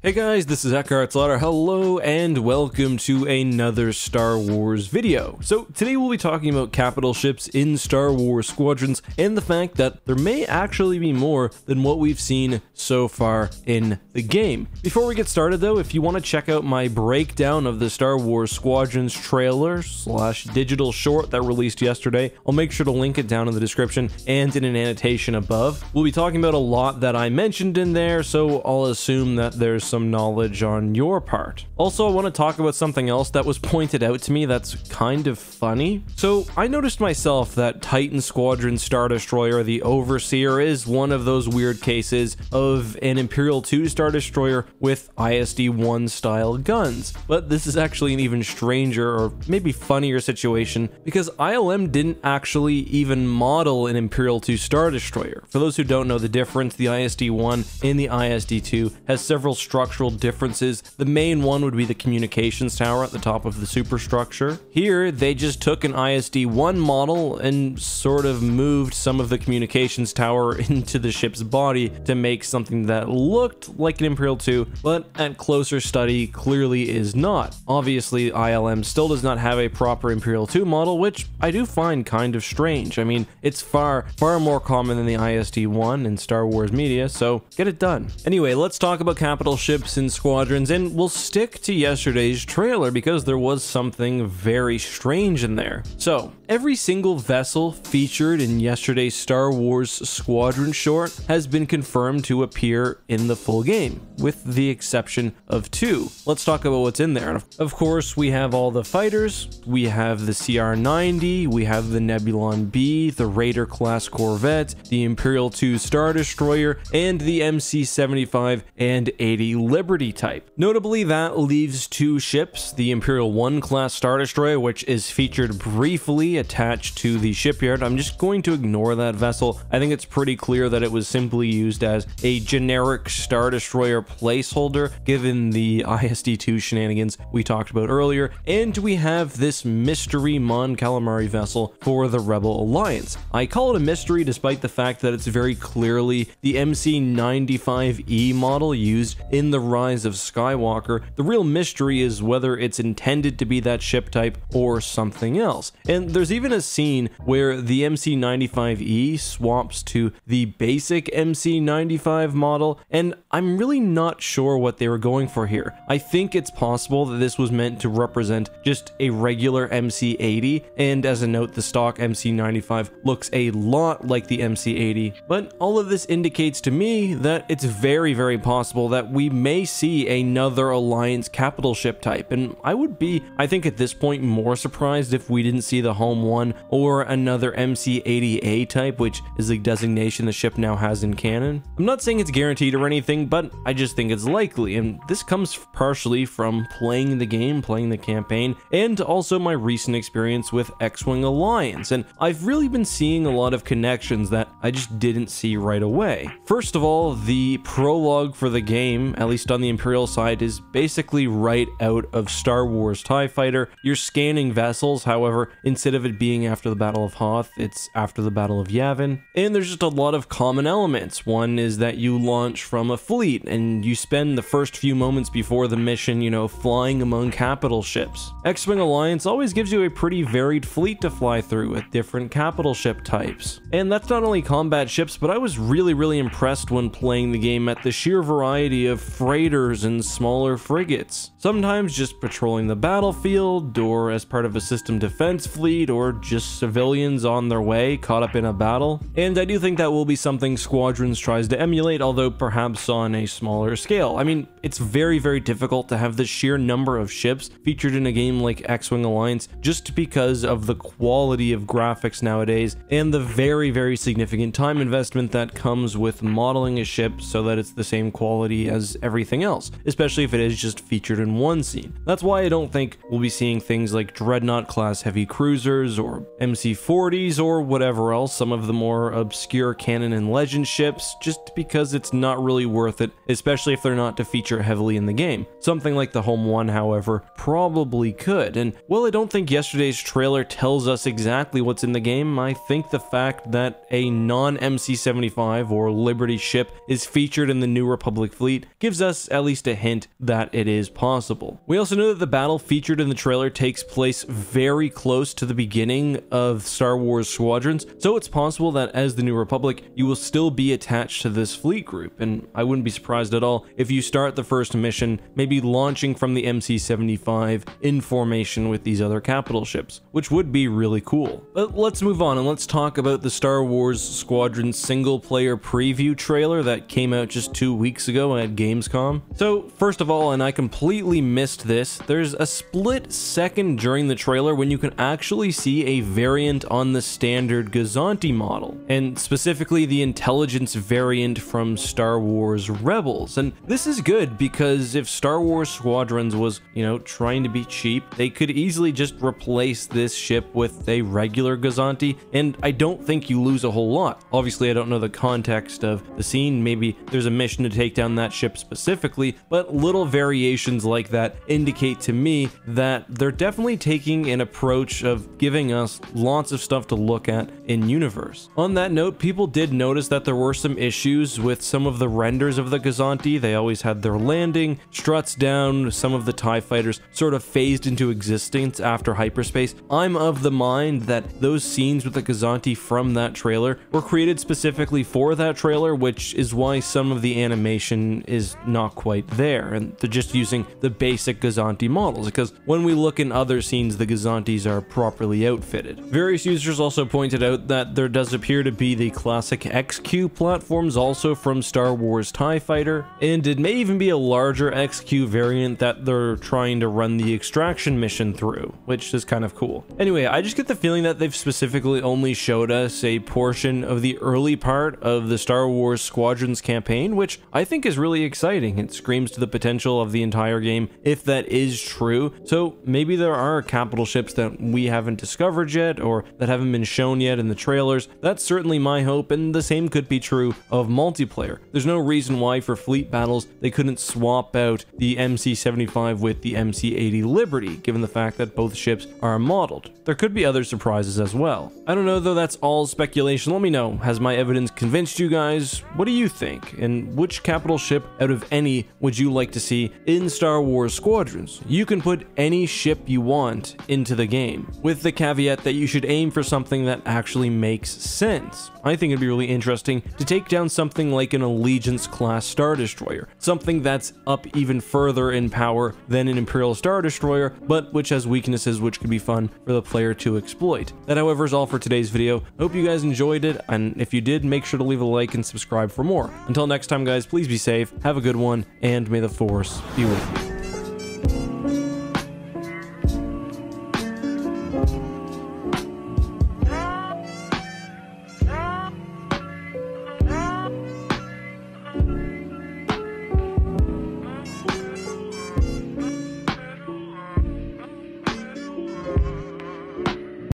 Hey guys, this is EcksToo. Hello and welcome to another Star Wars video. So today we'll be talking about capital ships in Star Wars Squadrons and the fact that there may actually be more than what we've seen so far in the game. Before we get started though, if you want to check out my breakdown of the Star Wars Squadrons trailer / digital short that released yesterday, I'll make sure to link it down in the description and in an annotation above. We'll be talking about a lot that I mentioned in there, so I'll assume that there's some knowledge on your part. Also, I want to talk about something else that was pointed out to me that's kind of funny. So I noticed myself that Titan Squadron Star Destroyer, the Overseer, is one of those weird cases of an Imperial 2 Star Destroyer with ISD-1 style guns. But this is actually an even stranger or maybe funnier situation because ILM didn't actually even model an Imperial 2 Star Destroyer. For those who don't know the difference, the ISD-1 and the ISD-2 has several structural differences. The main one would be the communications tower at the top of the superstructure. Here, they just took an ISD-1 model and sort of moved some of the communications tower into the ship's body to make something that looked like an Imperial 2, but at closer study clearly is not. Obviously, ILM still does not have a proper Imperial 2 model, which I do find kind of strange. I mean, it's far more common than the ISD-1 in Star Wars media, so get it done. Anyway, let's talk about capital ships in Squadrons, and we'll stick to yesterday's trailer because there was something very strange in there. So, every single vessel featured in yesterday's Star Wars Squadron short has been confirmed to appear in the full game, with the exception of 2. Let's talk about what's in there. Of course, we have all the fighters, we have the CR-90, we have the Nebulon B, the Raider class Corvette, the Imperial 2 Star Destroyer, and the MC-75 and 80 Liberty type. Notably, that leaves 2 ships, the Imperial 1 class Star Destroyer, which is featured briefly attached to the shipyard. I'm just going to ignore that vessel. I think it's pretty clear that it was simply used as a generic Star Destroyer placeholder, given the ISD-2 shenanigans we talked about earlier. And we have this mystery Mon Calamari vessel for the Rebel Alliance. I call it a mystery despite the fact that it's very clearly the MC-95E model used in the Rise of Skywalker. The real mystery is whether it's intended to be that ship type or something else. And there's even a scene where the MC-95E swaps to the basic MC-95 model, and I'm really not sure what they were going for here. I think it's possible that this was meant to represent just a regular MC-80, and as a note, the stock MC-95 looks a lot like the MC-80, but all of this indicates to me that it's very possible that we may see another Alliance capital ship type, and I would be, I think at this point, more surprised if we didn't see the Home 1 or another MC-80A type, which is the designation the ship now has in canon. I'm not saying it's guaranteed or anything, but I just think it's likely, and this comes partially from playing the game, playing the campaign, and also my recent experience with X-Wing Alliance, and I've really been seeing a lot of connections that I just didn't see right away. First of all, the prologue for the game, at least on the Imperial side, is basically right out of Star Wars TIE Fighter. You're scanning vessels, however, instead of it being after the Battle of Hoth, it's after the Battle of Yavin. And there's just a lot of common elements. One is that you launch from a fleet, and you spend the first few moments before the mission, you know, flying among capital ships. X-Wing Alliance always gives you a pretty varied fleet to fly through with different capital ship types. And that's not only combat ships, but I was really impressed when playing the game at the sheer variety of freighters and smaller frigates. Sometimes just patrolling the battlefield, or as part of a system defense fleet, or just civilians on their way caught up in a battle. And I do think that will be something Squadrons tries to emulate, although perhaps on a smaller scale. I mean, it's very difficult to have the sheer number of ships featured in a game like X-Wing Alliance just because of the quality of graphics nowadays and the very significant time investment that comes with modeling a ship so that it's the same quality as everything else, especially if it is just featured in one scene. That's why I don't think we'll be seeing things like Dreadnought class heavy cruisers destroyers or MC-40s or whatever else, some of the more obscure canon and legend ships, just because it's not really worth it, especially if they're not to feature heavily in the game. Something like the Home One, however, probably could, and while I don't think yesterday's trailer tells us exactly what's in the game, I think the fact that a non-MC-75 or Liberty ship is featured in the New Republic fleet gives us at least a hint that it is possible. We also know that the battle featured in the trailer takes place very close to the beginning of Star Wars Squadrons, so it's possible that as the New Republic, you will still be attached to this fleet group, and I wouldn't be surprised at all if you start the first mission maybe launching from the MC-75 in formation with these other capital ships, which would be really cool. But let's move on and let's talk about the Star Wars Squadrons single-player preview trailer that came out just 2 weeks ago at Gamescom. So first of all, and I completely missed this, there's a split second during the trailer when you can actually see a variant on the standard Gazanti model, and specifically the intelligence variant from Star Wars Rebels. And this is good because if Star Wars Squadrons was, trying to be cheap, they could easily just replace this ship with a regular Gazanti, and I don't think you lose a whole lot. Obviously, I don't know the context of the scene, maybe there's a mission to take down that ship specifically, but little variations like that indicate to me that they're definitely taking an approach of giving us lots of stuff to look at in universe. On that note, people did notice that there were some issues with some of the renders of the Gazanti. They always had their landing, struts down, some of the TIE fighters sort of phased into existence after hyperspace. I'm of the mind that those scenes with the Gazanti from that trailer were created specifically for that trailer, which is why some of the animation is not quite there, and they're just using the basic Gazanti models, because when we look in other scenes, the Gazantis are properly outfitted. Various users also pointed out that there does appear to be the classic EcksToo platforms also from Star Wars TIE Fighter, and it may even be a larger EcksToo variant that they're trying to run the extraction mission through, which is kind of cool. Anyway, I just get the feeling that they've specifically only showed us a portion of the early part of the Star Wars Squadrons campaign, which I think is really exciting. It screams to the potential of the entire game if that is true. So maybe there are capital ships that we haven't discovered yet or that haven't been shown yet in the trailers. That's certainly my hope, and the same could be true of multiplayer. There's no reason why for fleet battles they couldn't swap out the MC-75 with the MC-80 Liberty, given the fact that both ships are modeled. There could be other surprises as well. I don't know though, that's all speculation. Let me know, has my evidence convinced you guys? What do you think? And which capital ship out of any would you like to see in Star Wars Squadrons? You can put any ship you want into the game, with the caveat that you should aim for something that actually makes sense. I think it'd be really interesting to take down something like an Allegiance class Star Destroyer, something that's up even further in power than an Imperial Star Destroyer, but which has weaknesses which could be fun for the player to exploit. That, however, is all for today's video. Hope you guys enjoyed it, and if you did, make sure to leave a like and subscribe for more. Until next time, guys, please be safe, have a good one, and may the Force be with you.